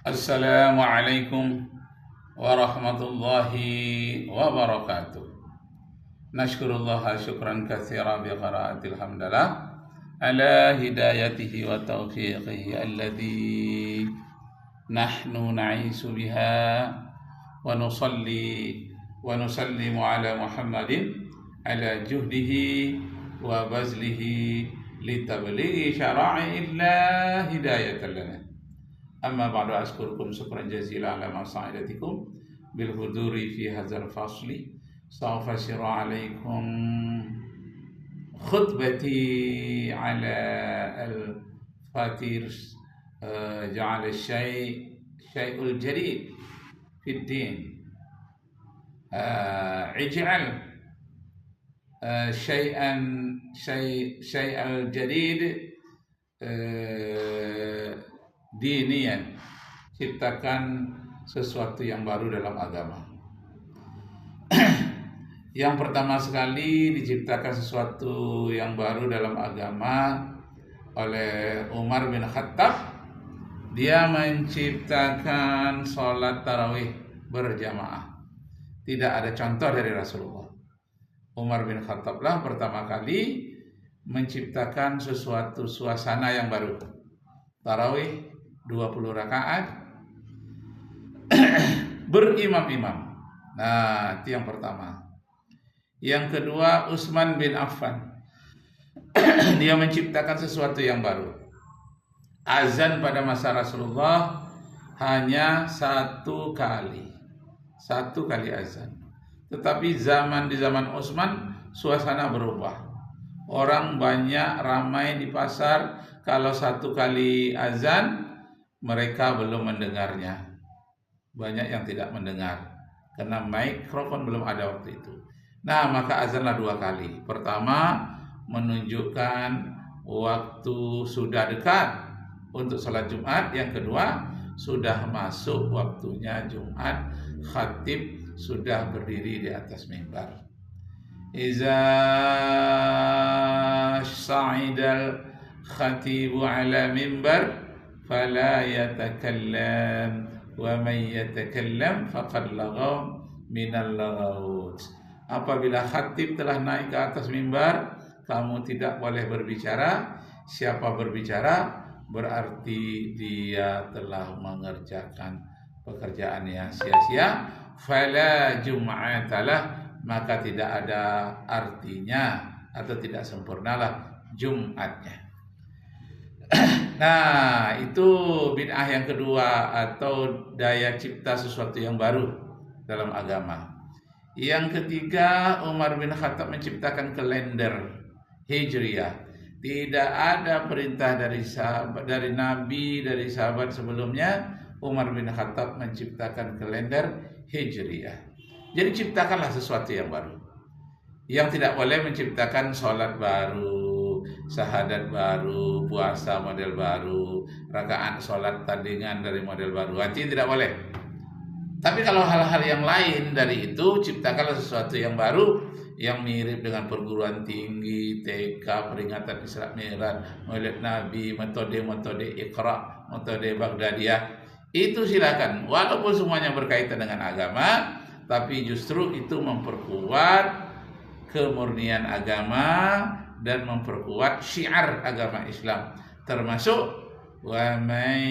Assalamualaikum warahmatullahi wabarakatuh. Nashkurullah syukran katsira bi qiraatil hamdalah ala hidayatihi wa taufiqihi alladhi nahnu na'isu biha wa nusalli wa nusallimu ala Muhammadin ala juhdihi wa bazlihi litablighi syara'i'illah hidayatan lana. Amma ba'du, askurukum syukran jazila ala masa'idatikum bil huduri fi hadzal fasli. Sawfa syirru alaikum khutbati ala al-fatir ja'ala syai'ul jadid fid din. Ij'al syai'al jadid dinian, ciptakan sesuatu yang baru dalam agama. Yang pertama sekali diciptakan sesuatu yang baru dalam agama oleh Umar bin Khattab. Dia menciptakan sholat tarawih berjamaah. Tidak ada contoh dari Rasulullah. Umar bin Khattab lah pertama kali menciptakan sesuatu suasana yang baru. Tarawih 20 rakaat berimam-imam. Nah, itu yang pertama. Yang kedua, Utsman bin Affan. Dia menciptakan sesuatu yang baru. Azan pada masa Rasulullah hanya satu kali azan. Tetapi di zaman Utsman suasana berubah. Orang banyak, ramai di pasar. Kalau satu kali azan mereka belum mendengarnya. Banyak yang tidak mendengar karena mikrofon belum ada waktu itu. Nah, maka azanlah 2 kali. Pertama, menunjukkan waktu sudah dekat untuk sholat Jumat. Yang kedua, sudah masuk waktunya Jumat. Khatib sudah berdiri di atas mimbar. Iza sa'idal khatibu ala mimbar fala yatakallam wa man yatakallam faqad laghaw minal laghawt. Apabila khatib telah naik ke atas mimbar, kamu tidak boleh berbicara. Siapa berbicara berarti dia telah mengerjakan pekerjaan yang sia-sia. Fala jum'atalah, maka tidak ada artinya atau tidak sempurnalah Jumatnya. Nah, itu bid'ah yang kedua atau daya cipta sesuatu yang baru dalam agama. Yang ketiga, Umar bin Khattab menciptakan kalender Hijriyah. Tidak ada perintah dari Nabi, dari sahabat sebelumnya. Umar bin Khattab menciptakan kalender Hijriyah. Jadi ciptakanlah sesuatu yang baru. Yang tidak boleh menciptakan sholat baru, syahadat baru, puasa model baru, rakaat sholat tandingan dari model baru. Artinya tidak boleh. Tapi kalau hal-hal yang lain dari itu, ciptakanlah sesuatu yang baru yang mirip dengan perguruan tinggi, TK, peringatan Isra Mi'raj, Maulid Nabi, metode Iqra, metode Baghdadiyah. Itu silakan. Walaupun semuanya berkaitan dengan agama, tapi justru itu memperkuat kemurnian agama dan memperkuat syiar agama Islam, termasuk wa may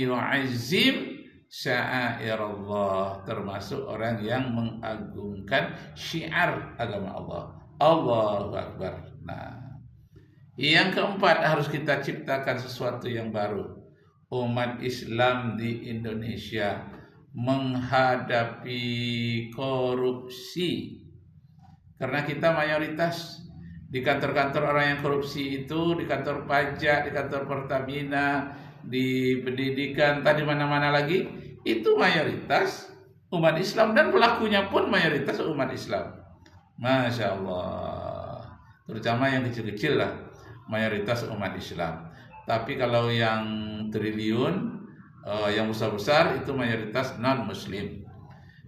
yu'azzim sya'airallah, termasuk orang yang mengagungkan syiar agama Allah. Allahu Akbar. Nah, yang keempat, harus kita ciptakan sesuatu yang baru. Umat Islam di Indonesia menghadapi korupsi karena kita mayoritas di kantor-kantor orang yang korupsi itu, di kantor pajak, di kantor Pertamina, di pendidikan, tadi mana-mana lagi, itu mayoritas umat Islam dan pelakunya pun mayoritas umat Islam. Masya Allah. Terutama yang kecil-kecil lah, mayoritas umat Islam. Tapi kalau yang triliun, yang besar-besar itu mayoritas non-muslim.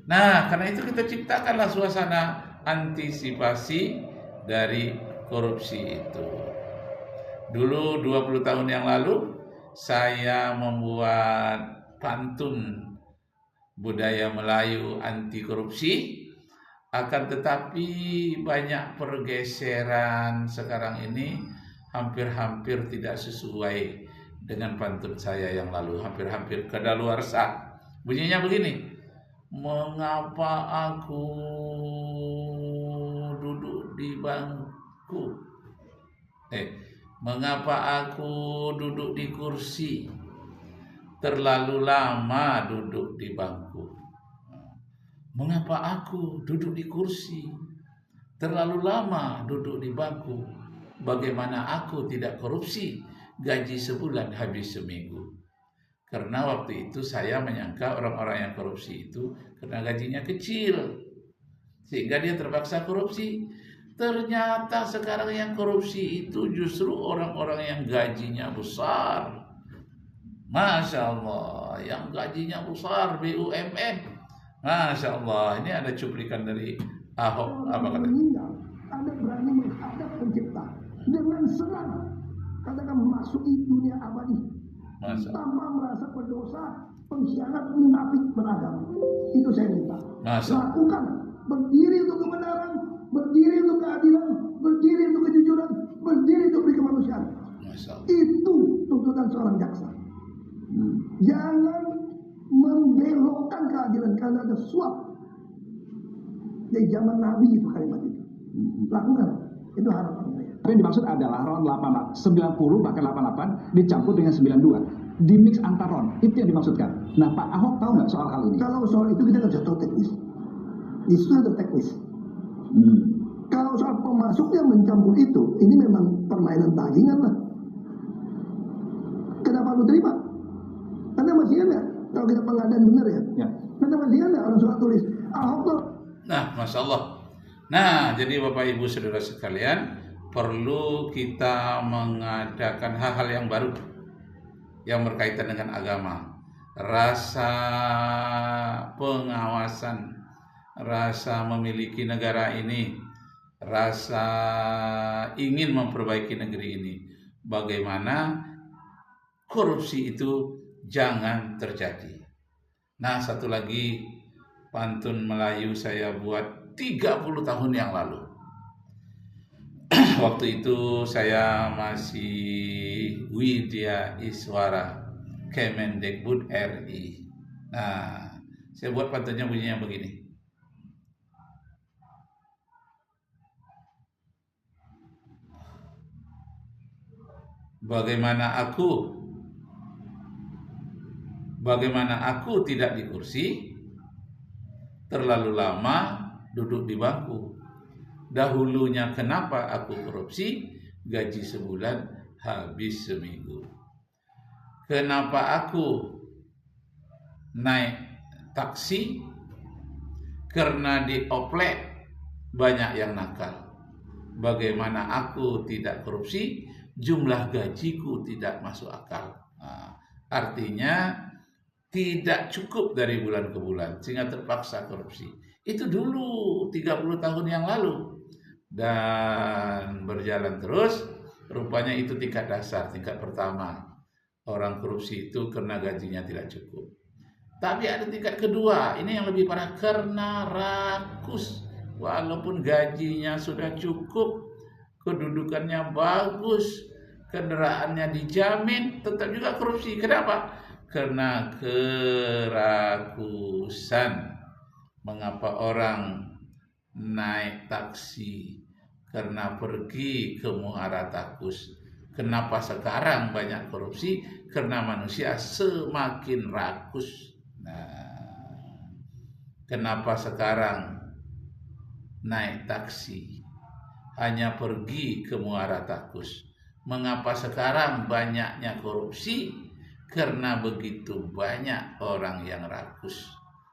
Nah, karena itu kita ciptakanlah suasana antisipasi dari korupsi itu. Dulu 20 tahun yang lalu saya membuat pantun budaya Melayu anti korupsi, akan tetapi banyak pergeseran sekarang ini hampir-hampir tidak sesuai dengan pantun saya yang lalu, hampir-hampir kadaluarsa. Bunyinya begini: mengapa aku duduk di bangku? Mengapa aku duduk di kursi? Terlalu lama duduk di bangku. Mengapa aku duduk di kursi? Terlalu lama duduk di bangku. Bagaimana aku tidak korupsi? Gaji sebulan habis seminggu. Karena waktu itu saya menyangka orang-orang yang korupsi itu karena gajinya kecil, sehingga dia terpaksa korupsi. Ternyata sekarang yang korupsi itu justru orang-orang yang gajinya besar. Masya Allah, yang gajinya besar, BUMN. Masya Allah, ini ada cuplikan dari Ahok. Apa katanya? Anda berani menghadap pencipta dengan senang, katakan memasuki dunia abadi tanpa merasa berdosa, pengkhianat, munafik beragama. Itu saya minta. Lakukan, berdiri untuk kebenaran, berdiri untuk keadilan, berdiri untuk kejujuran, berdiri untuk kemanusiaan. Itu tuntutan seorang jaksa. Jangan membelokkan keadilan karena ada suap. Dari zaman Nabi itu kalimat itu. Lakukan. Itu harapan saya. Apa yang dimaksud adalah RON 90 bahkan 88 dicampur dengan 92. Di mix antar RON. Itu yang dimaksudkan. Nah, Pak Ahok tahu nggak soal hal ini? Kalau soal itu kita nggak bisa tahu teknis. Itu ada teknis. Kalau soal pemasuknya mencampur itu, ini memang permainan tagingan lah. Kenapa lu terima? Anda masih ada, kalau kita pengadaan benar ya. Anda masih ada orang surat tulis Ahok tuh. Nah, Masya Allah. Nah, jadi Bapak Ibu Saudara sekalian, perlu kita mengadakan hal-hal yang baru yang berkaitan dengan agama. Rasa pengawasan, rasa memiliki negara ini, rasa ingin memperbaiki negeri ini. Bagaimana korupsi itu jangan terjadi. Nah, satu lagi pantun Melayu saya buat 30 tahun yang lalu. Waktu itu saya masih Widya Iswara, Kemendikbud RI. Nah, saya buat pantunnya bunyinya begini. Bagaimana aku tidak di kursi, terlalu lama duduk di bangku. Dahulunya kenapa aku korupsi, gaji sebulan habis seminggu. Kenapa aku naik taksi, karena dioplek banyak yang nakal. Bagaimana aku tidak korupsi, jumlah gajiku tidak masuk akal. Nah, artinya tidak cukup dari bulan ke bulan sehingga terpaksa korupsi. Itu dulu 30 tahun yang lalu. Dan berjalan terus, rupanya itu tingkat dasar, tingkat pertama. Orang korupsi itu karena gajinya tidak cukup. Tapi ada tingkat kedua, ini yang lebih parah, karena rakus. Walaupun gajinya sudah cukup, kedudukannya bagus, kendaraannya dijamin, tetap juga korupsi. Kenapa? Karena kerakusan. Mengapa orang naik taksi? Karena pergi ke muara takus. Kenapa sekarang banyak korupsi? Karena manusia semakin rakus. Nah, kenapa sekarang naik taksi hanya pergi ke muara takus? Mengapa sekarang banyaknya korupsi? Karena begitu banyak orang yang rakus.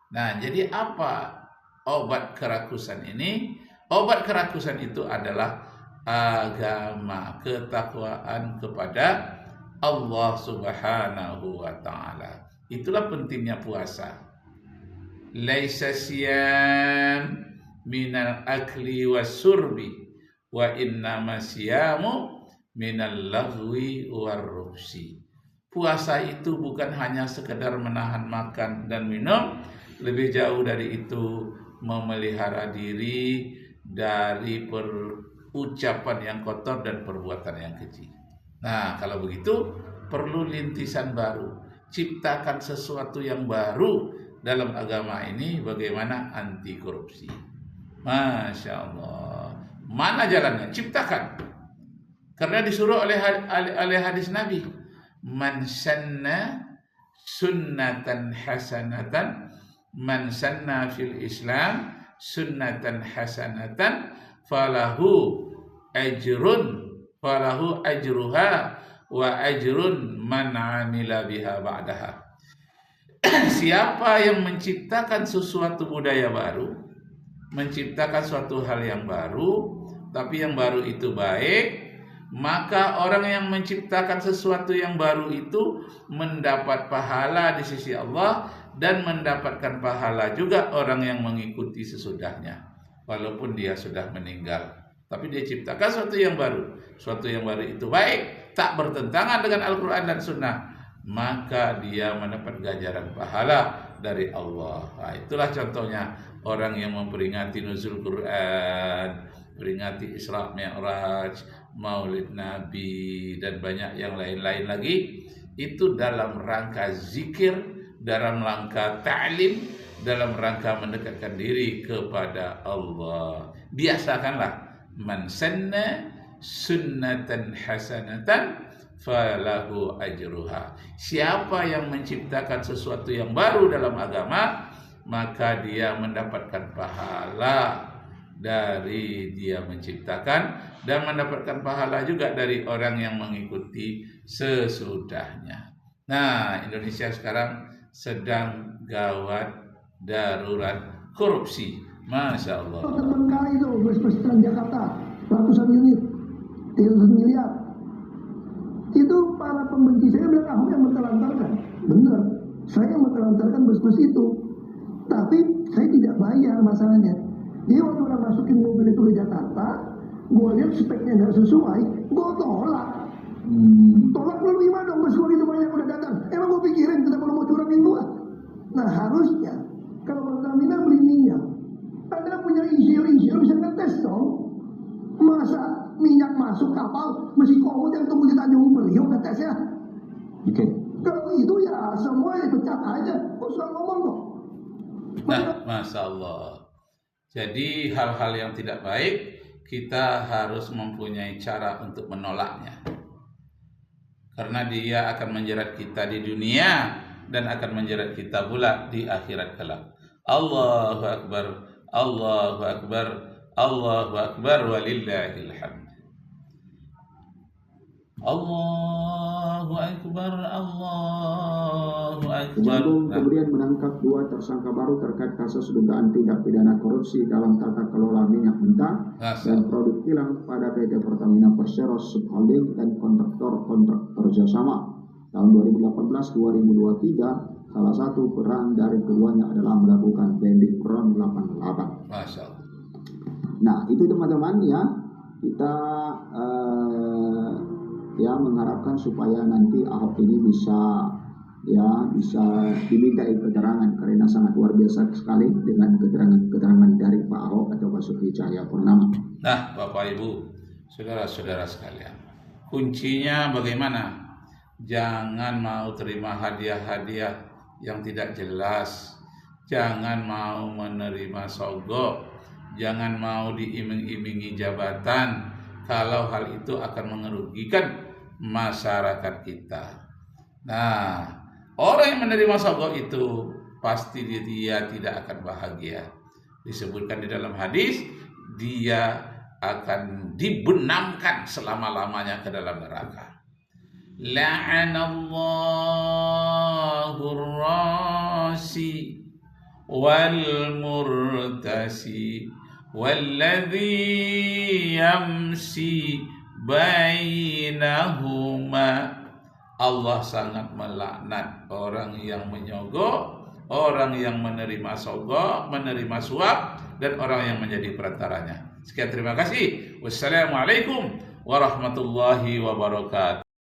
Nah, jadi apa obat kerakusan ini? Obat kerakusan itu adalah agama, ketakwaan kepada Allah Subhanahu wa ta'ala. Itulah pentingnya puasa. Laisa siyam minal akli wasurbi wa innama siyamu minal lagwi warrufsi. Puasa itu bukan hanya sekedar menahan makan dan minum, lebih jauh dari itu memelihara diri dari ucapan yang kotor dan perbuatan yang keji. Nah, kalau begitu perlu lintisan baru. Ciptakan sesuatu yang baru dalam agama ini, bagaimana anti korupsi. Masya Allah. Mana jalannya? Ciptakan. Karena disuruh oleh hadis Nabi. Man sanna sunnatan hasanatan, man sanna fil Islam sunnatan hasanatan falahu ajruha wa ajrun man amila biha ba'daha. Siapa yang menciptakan sesuatu budaya baru, menciptakan suatu hal yang baru, tapi yang baru itu baik, maka orang yang menciptakan sesuatu yang baru itu mendapat pahala di sisi Allah, dan mendapatkan pahala juga orang yang mengikuti sesudahnya, walaupun dia sudah meninggal. Tapi dia ciptakan sesuatu yang baru. Suatu yang baru itu baik, tak bertentangan dengan Al-Quran dan Sunnah, maka dia mendapat ganjaran pahala dari Allah. Nah, itulah contohnya orang yang memperingati nuzul Quran, peringati Isra Mi'raj, Maulid Nabi, dan banyak yang lain-lain lagi. Itu dalam rangka zikir, dalam rangka ta'lim, dalam rangka mendekatkan diri kepada Allah. Biasakanlah, man sanna sunnatan hasanatan falahu ajruha. Siapa yang menciptakan sesuatu yang baru dalam agama, maka dia mendapatkan pahala dari dia menciptakan, dan mendapatkan pahala juga dari orang yang mengikuti sesudahnya. Nah, Indonesia sekarang sedang gawat darurat korupsi. Masya Allah. Terbengkalai itu bus-bus Transjakarta, ratusan unit, 300 miliar. Itu para pembenci saya bilang Ahok yang mentelantarkan. Benar, saya yang mentelantarkan bus-bus itu. Tapi saya tidak bayar masalahnya. Dia waktu orang masukin mobil itu ke Jakarta, gue lihat speknya nggak sesuai, gue tolak. Tolak lu gimana dong, bus gue itu banyak udah datang. Emang gue pikirin kenapa lu mau curangin gue? Nah, harusnya kalau Pertamina beli minyak, Anda punya insinyur bisa ngetes dong. Masa minyak masuk kapal mesti komod yang tunggu di Tanjung Priok ngetesnya? Oke. Kalau itu ya semua dipecat aja. Kok suka ngomong kok? Nah, Masya Allah. Jadi hal-hal yang tidak baik kita harus mempunyai cara untuk menolaknya. Karena dia akan menjerat kita di dunia dan akan menjerat kita pula di akhirat kelak. Allahu Akbar, Allahu Akbar, Allahu Akbar, walillahil hamd. Allahu Akbar, Allahu Akbar. Kemudian menangkap 2 tersangka baru terkait kasus dugaan tindak pidana korupsi dalam tata kelola minyak mentah dan produk kilang pada PT Pertamina Persero Subholding dan kontraktor kerjasama. Tahun 2018-2023, salah satu peran dari keduanya adalah melakukan blending PRON 88. Masya Allah. Nah, itu teman-teman ya, kita mengharapkan supaya nanti Ahok ini bisa dimintai keterangan, karena sangat luar biasa sekali dengan keterangan dari Pak Ahok atau Basuki Cahayapurnama. Nah, Bapak Ibu, saudara-saudara sekalian, kuncinya bagaimana? Jangan mau terima hadiah-hadiah yang tidak jelas, jangan mau menerima sogok, jangan mau diiming-imingi jabatan kalau hal itu akan mengerugikan masyarakat kita. Nah, orang yang menerima sogok itu pasti dia tidak akan bahagia. Disebutkan di dalam hadis, dia akan dibenamkan selama-lamanya ke dalam neraka. La'anallahu ar-rasi wal murtasi walladhi yamsi bainahuma. Allah sangat melaknat orang yang menyogok, orang yang menerima sogok, menerima suap, dan orang yang menjadi perantaranya. Sekian, terima kasih. Wassalamualaikum warahmatullahi wabarakatuh.